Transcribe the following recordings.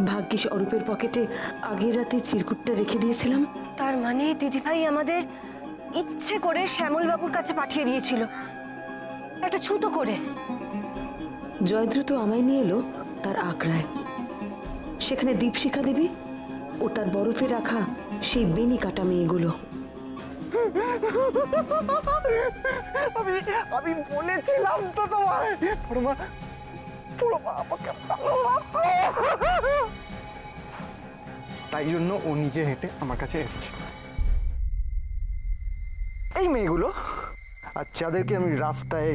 ভাগ্যিস অরূপের পকেটে আগের রাতে চিরকুটটা রেখে দিয়েছিলাম। তার মানে দিদিভাই আমাদের ইচ্ছে করে শ্যামল বাবুর কাছে পাঠিয়ে দিয়েছিল, একটা ছুতো করে। জয়দ্রুত আমায় নিয়ে এলো তার আগ্রায়। সেখানে দীপশিখা দেবী ও তার বরফে রাখা সেই বেনি কাটা মেয়েগুলো। আমি বলেছিলাম তো তোমায় আমাকে ভালোবাসে, তাই জন্য ও নিজে হেঁটে আমার কাছে এসছে। এই মেয়েগুলো আর যাদেরকে আমি রাস্তায়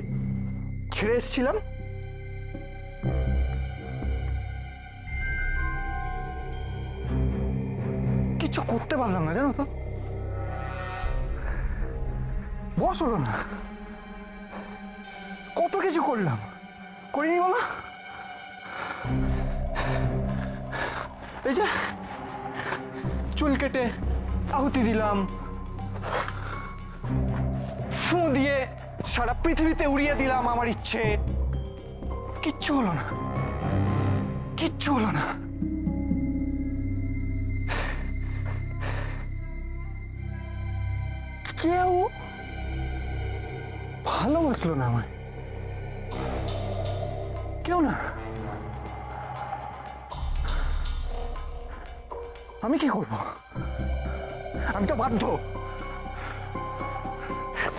ছেড়ে এসেছিলাম, কিছু করতে পারলাম না, জানো তো। বস হলো না, কত কিছু করলাম, করিনি বলো। এই যে চুল কেটে আহুতি দিলাম, ফু দিয়ে সারা পৃথিবীতে উড়িয়ে দিলাম আমার ইচ্ছে, কিচ্ছু হলো না, কিচ্ছু হলো না। কেউ ভালোবাসলো না আমায়, কেউ না। আমি কি করব? আমি তো বাধ্য,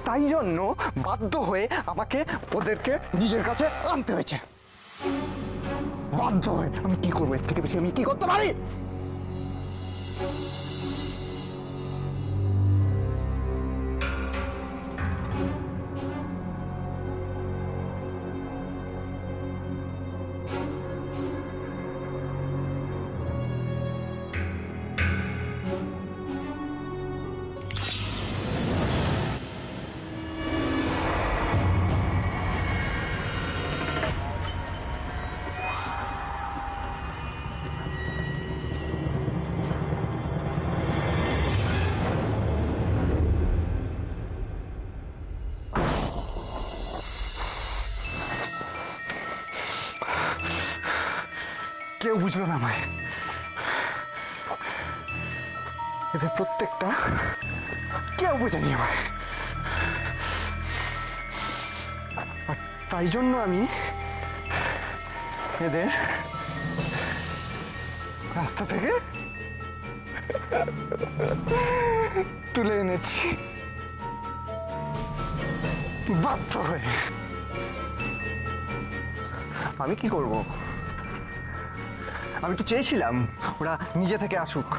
তাই জন্য বাধ্য হয়ে আমাকে ওদেরকে নিজের কাছে আনতে হয়েছে। বাধ্য হয়ে। আমি কি করবো? এর থেকে বেশি আমি কি করতে পারি? কেউ বুঝলো না আমায়, এদের প্রত্যেকটা কেউ বোঝেনি আমায়। আর তাই জন্য আমি এদের রাস্তা থেকে তুলে এনেছি বাধ্য হয়ে। আমি কি করব? আমি তো চেয়েছিলাম ওরা নিজে থেকে আসুক,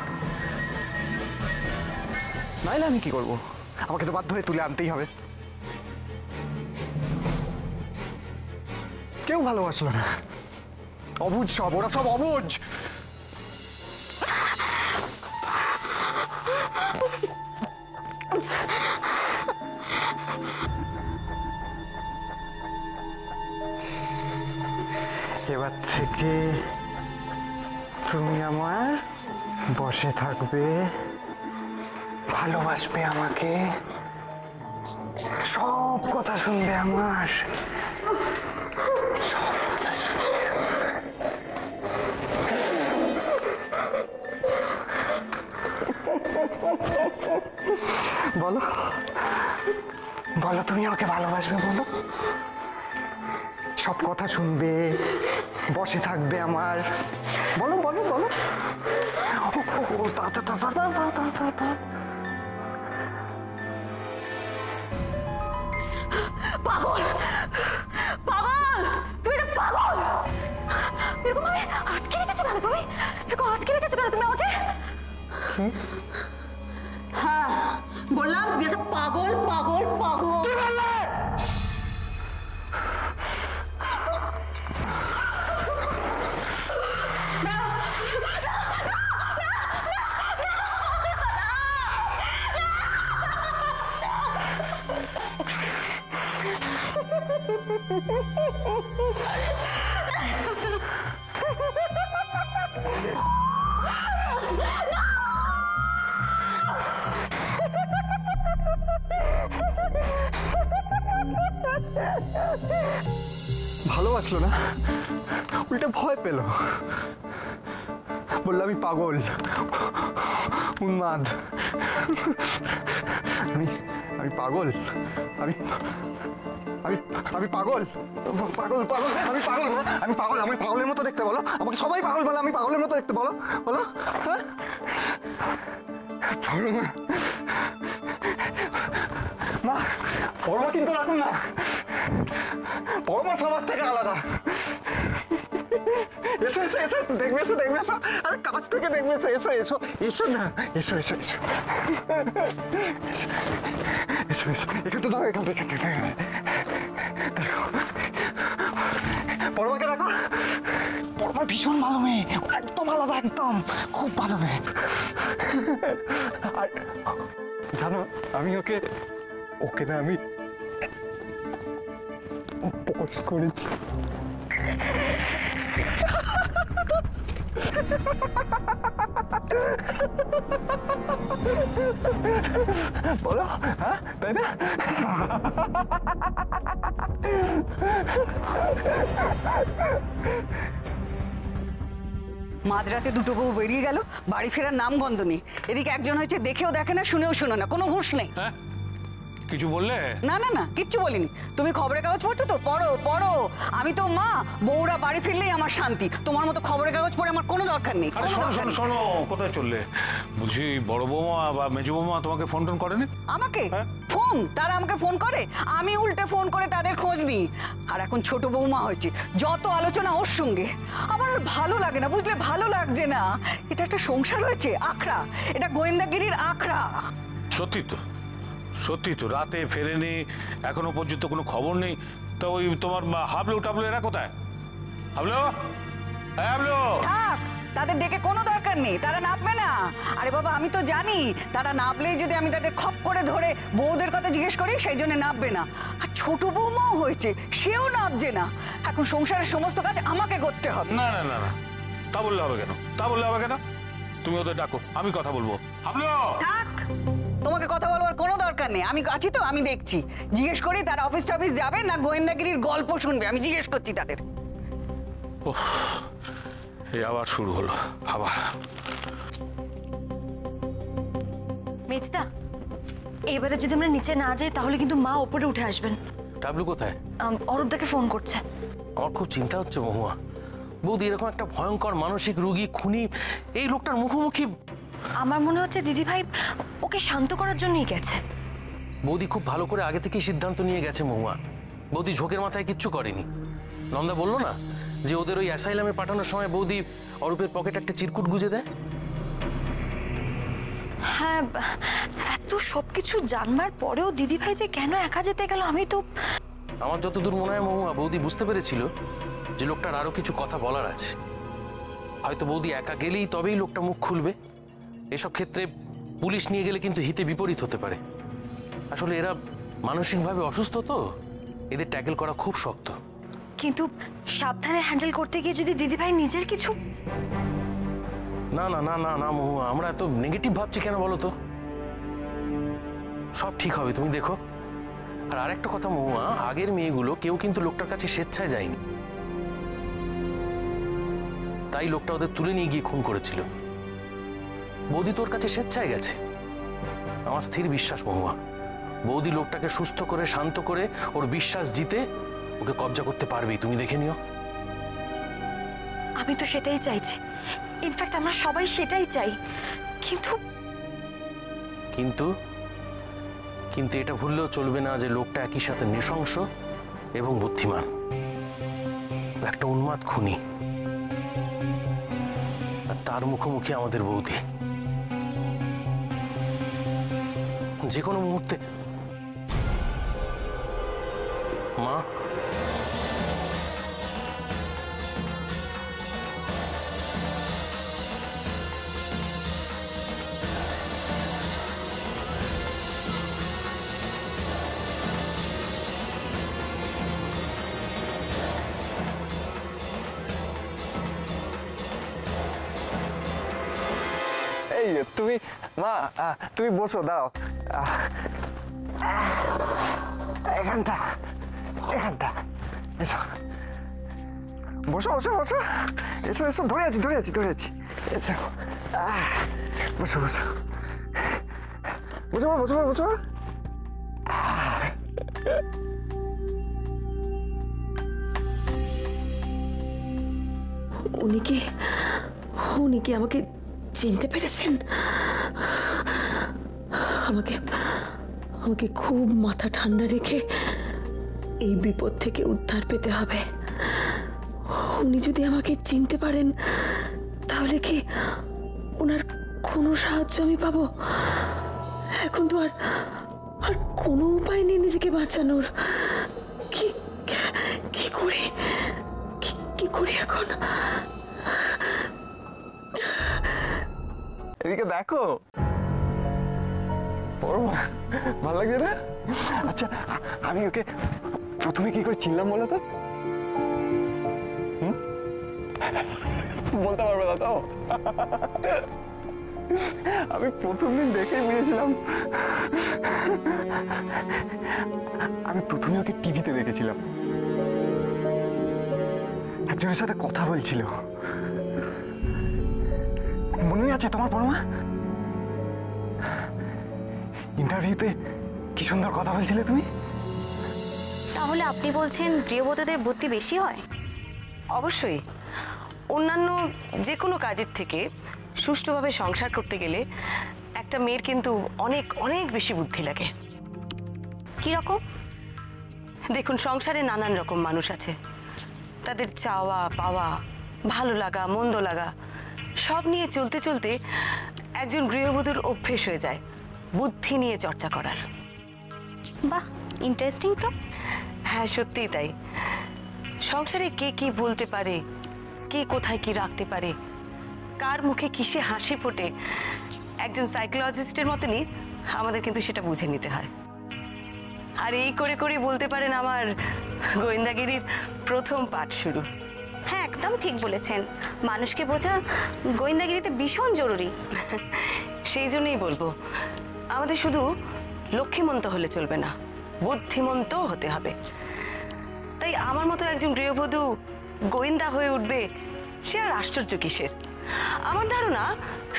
নাইলে আমি কি করব? আমাকে তো বাধ্য হয়ে তুলে আনতেই হবে। কেউ ভালোবাসলো না, অবুঝ সব, ওরা সব অবুঝ। এবার থেকে তুমি আমার বসে থাকবে, ভালোবাসবে আমাকে, সব কথা শুনবে আমার, সব কথা শুনবে। বলো বলো, তুমি আমাকে ভালোবাসবে? বলো, সব কথা শুনবে, বসে থাকবে আমার, বলো বলো বলো। পাগল পাগল, তুমি এটা পাগল। এরকম ভাবে আটকে রেখেছো কেন তুমি? এরকম আটকে রেখেছো কেন তুমি আমাকে? হ্যাঁ বললাম তুমি একটা পাগল পাগল পাগল। No! ভালোবাসলো না, উল্টে ভয় পেল, বললো আমি পাগল, উন্মাদ। আমি পাগল, আমি আমি আমি পাগল, পাগল পাগল, আমি পাগল, আমি পাগল, আমি পাগলের মতো দেখতে বলো, আমাকে সবাই পাগল বলে, আমি পাগলের মতো দেখতে বলো, বলো হ্যাঁ? না, পরমা কিন্তু রাখুন না, পরমা সবার থেকে আলাদা। এসো এসো এসো, দেখবে এসো, দেখবে এসো, আরে কাছ থেকে দেখবে এসো, এসো এসো এসো না, এসো এসো এসো এসো এসো, এখান থেকে দাঁড়াও, এখান থেকে দেখো, পরমাকে দেখো, পরমা ভীষণ ভালো মেয়ে, একদম আলাদা, একদম খুব ভালো মেয়ে। আর জানো আমি ওকে না আমি পোস্ট করেছি। বলো হ্যাঁ, তাই না? মাঝরাতে দুটো বউ বেরিয়ে গেল, বাড়ি ফেরার নাম গন্ধ নেই। এদিকে একজন হয়েছে দেখেও দেখে না, শুনেও শোনো না, কোনো হুঁশ নেই। কিছু বললে? না না না, কিচ্ছু বলিনি। তুমি খবরের কাগজ পড়ছো তো, পড়ো পড়ো। আমি তো মা, বউরা বাড়ি ফিরলেই আমার শান্তি। তোমার মতো খবরের কাগজ পড়ে আমার কোনো দরকার নেই। আরে শোনো শোনো শোনো, কোথায় চললে? বলছি বড় বৌমা বা মেজো বৌমা তোমাকে ফোন টোন করেনি? আমাকে হ্যাঁ? ফোন? তারা আমাকে ফোন করে, আমি উল্টে ফোন করে তাদের খোঁজ নিই। আর এখন ছোট বৌমা হয়েছে, যত আলোচনা ওর সঙ্গে। আমার আর ভালো লাগে না, বুঝলে, ভালো লাগছে না। এটা একটা সংসার হয়েছে আখড়া, এটা গোয়েন্দাগিরির আখড়া। সত্যি তো, সত্যি তো, রাতে ফেরেনি, এখনো পর্যন্ত কোনো খবর নেই। তা ওই তোমার হাবলু টাবলু এরা কোথায়? হাবলু, হাবলু, থাক, তাদের ডেকে কোনো দরকার নেই, তারা নামবে না। আরে বাবা, আমি তো জানি তারা নামলেই যদি আমি তাদের খপ করে ধরে বউদের কথা জিজ্ঞেস করি, সেই জন্য নামবে না। আর ছোট বৌমাও হয়েছে, সেও নামছে না। এখন সংসারের সমস্ত কাজ আমাকে করতে হবে। না না না না, তা বললে হবে কেন? তা বললে হবে কেন? তুমি ওদের ডাকো, আমি কথা বলবো। হাবলু, থাক, তোমাকে কথা বলবার কোনো দরকার নেই, আমি আছি তো, আমি দেখছি। জিজ্ঞেস করি তারা অফিস টফিস যাবে না গোয়েন্দাগিরির গল্প শুনবে, আমি জিজ্ঞেস করছি তাদের। এই আবার শুরু হলো আবার। মেজদা, এবারে যদি আমরা নিচে না যাই তাহলে কিন্তু মা ওপরে উঠে আসবেন। টাবলু কোথায়? অরূপদাকে ফোন করছে। আমার খুব চিন্তা হচ্ছে মহুয়া। বৌদি, এরকম একটা ভয়ঙ্কর মানসিক রোগী খুনি এই লোকটার মুখোমুখি। আমার মনে হচ্ছে দিদিভাই ওকে শান্ত করার জন্যই গেছে। বৌদি খুব ভালো করে আগে থেকেই সিদ্ধান্ত নিয়ে গেছে মহুয়া। বৌদি ঝোঁকের মাথায় কিচ্ছু করেনি। নন্দা বললো না যে ওদের ওই অ্যাসাইলামে পাঠানোর সময় বৌদি অরূপের পকেটে একটা চিরকুট গুজে দেয়? হ্যাঁ, এত সবকিছু জানবার পরেও দিদিভাই যে কেন একা যেতে গেল, আমি তো। আমার যতদূর মনে হয় মহুয়া, বৌদি বুঝতে পেরেছিল যে লোকটার আরো কিছু কথা বলার আছে। হয়তো বৌদি একা গেলেই তবেই লোকটা মুখ খুলবে। এসব ক্ষেত্রে পুলিশ নিয়ে গেলে কিন্তু হিতে বিপরীত হতে পারে। আসলে এরা মানসিকভাবে অসুস্থ, তো এদের ট্যাকেল করা খুব শক্ত। কিন্তু সাবধানে হ্যান্ডেল করতে গিয়ে যদি দিদিভাই নিজের কিছু। না না না না না মহুয়া, আমরা এত নেগেটিভ ভাবছি কেন বলো তো? সব ঠিক হবে, তুমি দেখো। আর আরেকটা কথা মহুয়া, আগের মেয়েগুলো কেউ কিন্তু লোকটার কাছে স্বেচ্ছায় যায়নি, তাই লোকটা ওদের তুলে নিয়ে গিয়ে খুন করেছিল। বৌদি তোর কাছে স্বেচ্ছায় গেছে। আমার স্থির বিশ্বাস মহুয়া, বৌদি লোকটাকে সুস্থ করে শান্ত করে ওর বিশ্বাস জিতে ওকে কবজা করতে পারবেই, তুমি দেখে নিও। আমি তো সেটাই চাইছি, ইনফ্যাক্ট আমরা সবাই সেটাই চাই। কিন্তু কিন্তু কিন্তু এটা ভুললেও চলবে না যে লোকটা একই সাথে নৃশংস এবং বুদ্ধিমান, একটা উন্মাদ খুনি। আর তার মুখোমুখি আমাদের বৌদি যে কোনো মুহূর্তে। মা, এই তুমি মা, তুমি বসো, দাঁড়াও। এখানটা এখানটা এসো। বসো বসো বসো, এসো এসো, ধরে আছি ধরে আছি ধরে আছি, এসো। বসো বসো বসো বসো বসো। উনি কি আমাকে চিনতে পেরেছেন? আমাকে আমাকে খুব মাথা ঠান্ডা রেখে এই বিপদ থেকে উদ্ধার পেতে হবে। উনি যদি আমাকে চিনতে পারেন তাহলে কি ওনার কোনো সাহায্য আমি পাবো? এখন তো আর কোনো উপায় নেই নিজেকে বাঁচানোর। কি করি এখন? এদিকে দেখো, ভালো লাগছে না? আচ্ছা, আমি ওকে প্রথমে কি করে চিনলাম বলো তো? বলতে পারবে না তো? আমি প্রথম দিন দেখেই বুঝেছিলাম। আমি প্রথমে ওকে টিভিতে দেখেছিলাম, একজনের সাথে কথা বলছিল। মনে আছে তোমার পরমা? ইন্টারভিউতে কি সুন্দর কথা বলছিলে তুমি। তাহলে আপনি বলছেন গৃহবধূদের বুদ্ধি বেশি হয়? অবশ্যই। অন্যান্য যে কোনো কাজের থেকে সুষ্ঠুভাবে সংসার করতে গেলে একটা মেয়ের কিন্তু অনেক অনেক বেশি বুদ্ধি লাগে। কীরকম? দেখুন, সংসারে নানান রকম মানুষ আছে, তাদের চাওয়া পাওয়া, ভালো লাগা মন্দ লাগা সব নিয়ে চলতে চলতে একজন গৃহবধূর অভ্যেস হয়ে যায় বুদ্ধি নিয়ে চর্চা করার। বাহ, ইন্টারেস্টিং তো। হ্যাঁ, সত্যিই তাই। সংসারে কে কি বলতে পারে, কে কোথায় কি রাখতে পারে, কার মুখে কিসে হাসি ফোটে, একজন সাইকোলজিস্টের মতনই আমাদের কিন্তু সেটা বুঝে নিতে হয়। আর এই করে করে বলতে পারেন আমার গোয়েন্দাগিরির প্রথম পাঠ শুরু। হ্যাঁ, একদম ঠিক বলেছেন। মানুষকে বোঝা গোয়েন্দাগিরিতে ভীষণ জরুরি। সেই জন্যই বলবো, আমাদের শুধু লক্ষ্মীমন্ত হলে চলবে না, বুদ্ধিমন্তও হতে হবে। তাই আমার মতো একজন গৃহবধূ গোয়েন্দা হয়ে উঠবে, সে আর আশ্চর্য কিসের? আমার ধারণা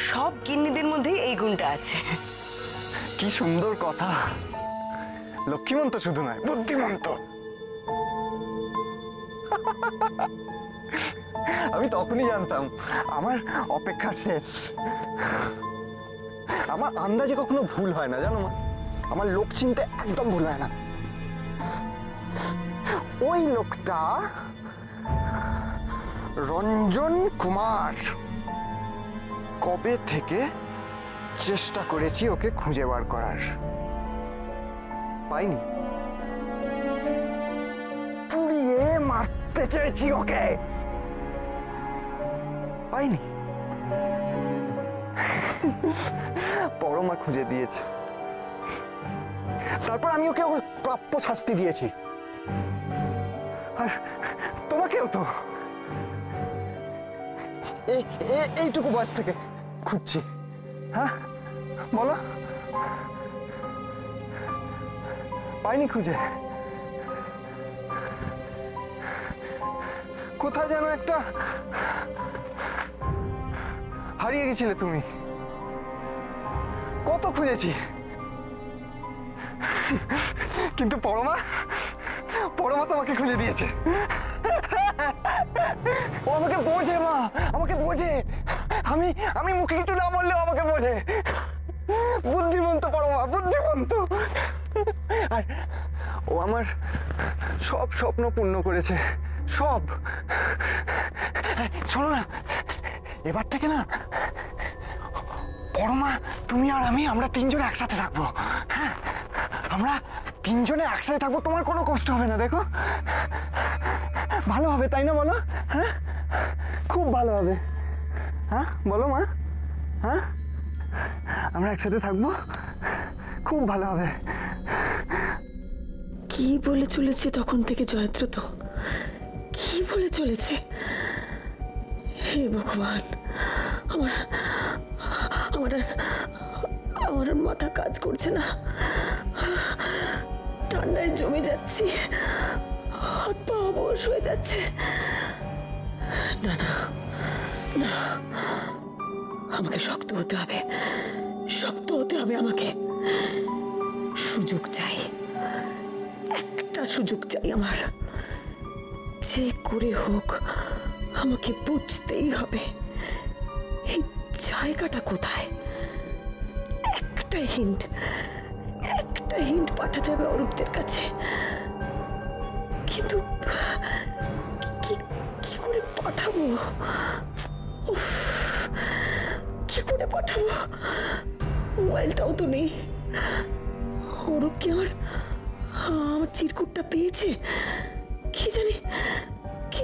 সব গিন্নিদের মধ্যেই এই গুণটা আছে। কি সুন্দর কথা। লক্ষ্মীমন্ত শুধু নয়, বুদ্ধিমন্ত। আমি তখনই জানতাম আমার অপেক্ষা শেষ। আমার আন্দাজে কখনো ভুল হয় না, জানো মা। আমার লোক চিনতে একদম ভুল হয় না। ওই লোকটা রঞ্জন কুমার। কবে থেকে চেষ্টা করেছি ওকে খুঁজে বার করার, পাইনি। পুড়িয়ে মারতে চেয়েছি ওকে, পাইনি। পরমা খুঁজে দিয়েছে, তারপর আমি ওকে ওর প্রাপ্য শাস্তি দিয়েছি। আর তোমাকেও তো এইটুকু বয়স থেকে খুঁজছি। হ্যাঁ বলো, পাইনি খুঁজে। কোথায় যেন একটা হারিয়ে গেছিলে তুমি। কত খুঁজেছি, কিন্তু পরমা তোমাকে খুঁজে দিয়েছে। ও আমাকে বোঝে মা, আমাকে বোঝে। আমি মুখে কিছু না বললেও আমাকে বোঝে। বুদ্ধিমন্ত পরমা, বুদ্ধিমন্ত। আর ও আমার সব স্বপ্ন পূর্ণ করেছে, সব। শোনো না, এবার থেকে না পরমা, তুমি আর আমরা তিনজনে একসাথে থাকবো। হ্যাঁ, আমরা তিনজনে একসাথে থাকবো, তোমার কোনো কষ্ট হবে না। দেখো, ভালো হবে, তাই না বলো? হ্যাঁ, খুব ভালো হবে। হ্যাঁ বলো মা। হ্যাঁ, আমরা একসাথে থাকবো, খুব ভালো হবে। কি বলে চলেছে তখন থেকে জয়দ্রত? কি বলে চলেছে? হে ভগবান, আমার আর মাথা কাজ করছে না। ঠান্ডায় জমে যাচ্ছি, হাত পা অবশ হয়ে যাচ্ছে। না না না, আমাকে শক্ত হতে হবে, শক্ত হতে হবে আমাকে। সুযোগ চাই, একটা সুযোগ চাই আমার। যে করে হোক আমাকে বুঝতেই হবে এই জায়গাটা কোথায়। একটা হিন্ট পাঠাতে হবে অরূপদের কাছে, কিন্তু কি করে পাঠাবো? উফ, কি করে পাঠাবো? মোবাইলটাও তো নেই। অরূপ কি আমার চিরকুটটা পেয়েছে? কি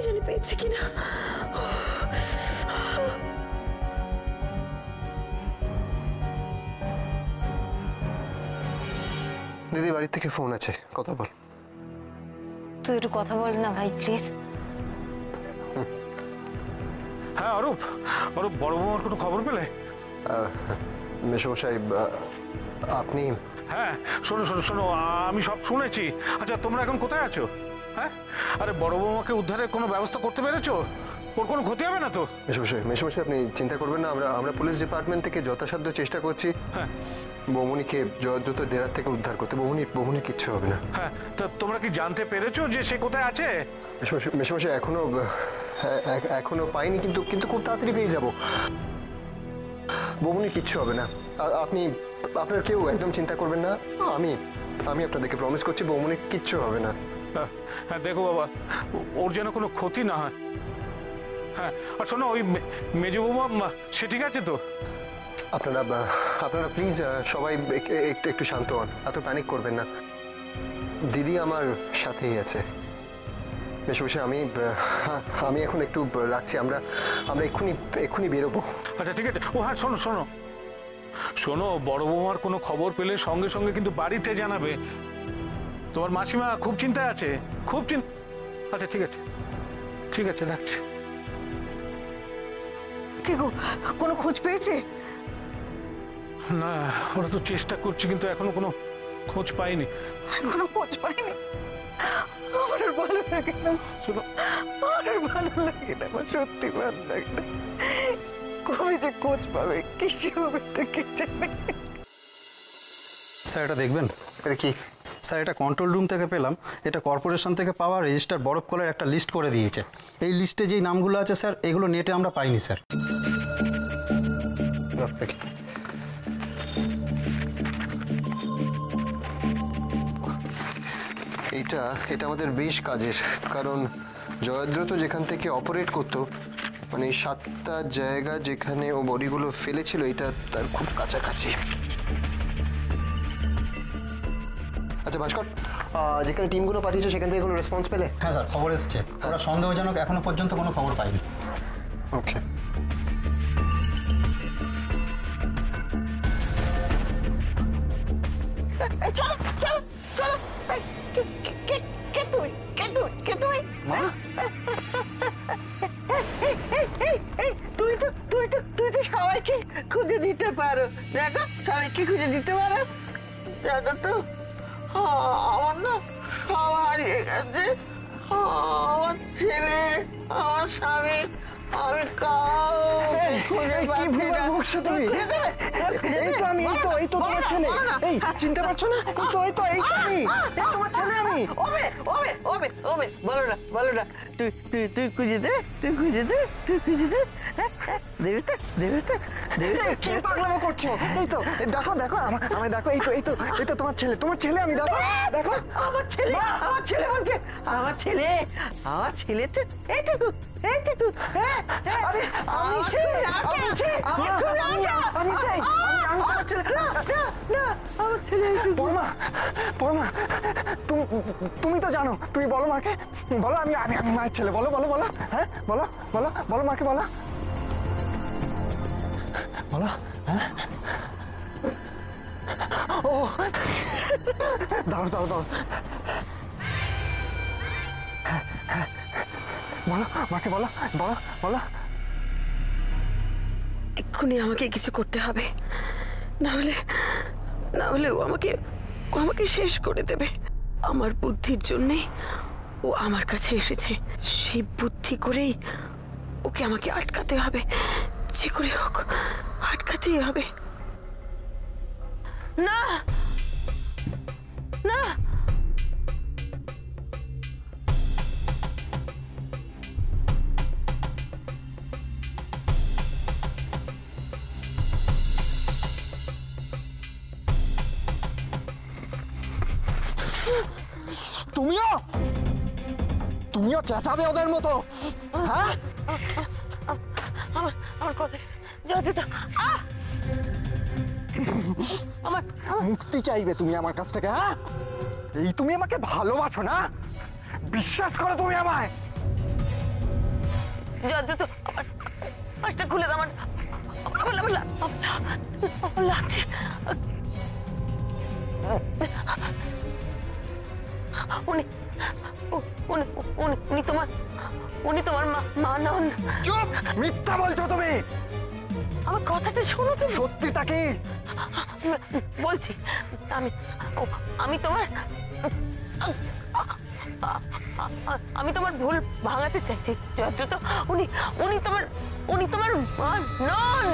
জানি পেয়েছে কিনা। দিদি বাড়ির থেকে ফোন আছে, কথা বল। তুই একটু কথা বল না ভাই প্লিজ। হ্যাঁ অরূপ, বড় বৌমার কোনো খবর পেলে? মেশমশাই আপনি? হ্যাঁ শোনো, আমি সব শুনেছি। আচ্ছা তোমরা এখন কোথায় আছো? হ্যাঁ, আরে বড় বৌমাকে উদ্ধারের কোনো ব্যবস্থা করতে পেরেছো? ওর কোনো ক্ষতি হবে না তো? মেশমশাই আপনি চিন্তা করবেন না, আমরা পুলিশ ডিপার্টমেন্ট থেকে যথাসাধ্য চেষ্টা করছি বৌমনিকে জয়দ্রুত ডেরার থেকে উদ্ধার করতে। বৌমনির কিচ্ছু হবে না। হ্যাঁ, তো তোমরা কি জানতে পেরেছো যে সে কোথায় আছে? মেশমশাই এখনো পাইনি, কিন্তু খুব তাড়াতাড়ি পেয়ে যাব। বৌমনির কিচ্ছু হবে না, আপনার কেউ একদম চিন্তা করবেন না। আমি আপনাদেরকে প্রমিস করছি বৌমনির কিচ্ছু হবে না। হ্যাঁ দেখো বাবা, ওর যেন কোনো ক্ষতি না হয়। হ্যাঁ, আর শোনো ওই মেজ বৌমা সে ঠিক আছে তো? আপনারা প্লিজ সবাই একটু শান্ত হন, এত প্যানিক করবেন না। দিদি আমার সাথেই আছে। মেশমশাই আমি এখন একটু রাখছি, আমরা এক্ষুনি বেরোবো। আচ্ছা ঠিক আছে। ও হ্যাঁ শোনো, বড় বৌমার কোনো খবর পেলে সঙ্গে সঙ্গে কিন্তু বাড়িতে জানাবে। তোমার মাসিমা খুব চিন্তায় আছে, আচ্ছা ঠিক আছে রাখছি। কি গো, কোনো খোঁজ পেয়েছে? না, ওরা তো চেষ্টা করছে কিন্তু এখনো কোনো খোঁজ পাইনি। এখনো খোঁজ পাইনি? আমার আর ভালো লাগে না। শোনো, আমার আর ভালো লাগে না, আমার সত্যি ভালো লাগে না। কবে যে খোঁজ পাবে, কিছু হবে তো কে জানে। স্যার এটা দেখবেন। এটা কি স্যার? এটা কন্ট্রোল রুম থেকে পেলাম। এটা কর্পোরেশন থেকে পাওয়া রেজিস্টার বরফ কলের একটা লিস্ট করে দিয়েছে। এই লিস্টে যেই নামগুলো আছে স্যার, এগুলো নেটে আমরা পাইনি স্যার। এটা আমাদের বেশ কাজের, কারণ জয়দ্রত যেখান থেকে অপারেট করতো, মানে 7টা জায়গা যেখানে ও বডিগুলো ফেলেছিল, এটা তার খুব কাছাকাছি। আচ্ছা ভাস্কর, যেখানে টিমগুলো পাঠিয়েছো সেখান থেকে কোনো রেসপন্স পেলে? হ্যাঁ স্যার, খবর এসছে। ওরা সন্দেহজনক এখনো পর্যন্ত কোনো খবর পাইনি। ওকে। চলো। কে তুমি? মা? তুই তো সবাইকে খুঁজে দিতে পারো। দেখো, সবাইকে খুঁজে দিতে পারো। জানো তো, আমার না সব হারিয়ে গেছে। আমার ছেলে, আমার স্বামী, আমি খুঁজে পাচ্ছি না। এই তো তোমার ছেলে। এই চিনতে পারছো না? এই তো তোমার ছেলে আমি। ওবে বলো না। তুই খুঁজে দে। দেবে তো। কি পাগলামো করছো? এই তো দেখো আমায় দেখো। এই তো তোমার ছেলে আমি। দেখো আমার ছেলে বলছে। আমার ছেলে তো এইটুকু। আরে আমি সেই তোমার ছেলে। না, আমার ছেলে পরমা, তুমি তো জানো। তুমি বলো মাকে, বলো আমি মায়ের ছেলে। বলো। হ্যাঁ বলো মাকে, বলো। হ্যাঁ ও দাঁড়াও। বলো মাকে, বলো। এক্ষুনি আমাকে কিছু করতে হবে, না হলে ও আমাকে শেষ করে দেবে। আমার বুদ্ধির জন্যে ও আমার কাছে এসেছে। সেই বুদ্ধি করেই ওকে আমাকে আটকাতে হবে, যে করে হোক আটকাতেই হবে। না না, তুমিও চেঁচাবে ওদের মতো? হ্যাঁ, আমার কথা যতটা আমার মুক্তি চাইবে তুমি আমার কাছ থেকে? হ্যাঁ, এই তুমি আমাকে ভালোবাসো না? বিশ্বাস করো তুমি আমায়? যতটা পাঁচটা খুলে দাও, আমার লাগছে। উনি তোমার মা নন। চুপ, মিথ্যা বলছো তুমি। আমার কথাটা শোনো তুমি। সত্যিটা কি? বলছি, আমি তোমার আমি তোমার ভুল ভাঙাতে চাইছি। যত উনি তোমার মা নন।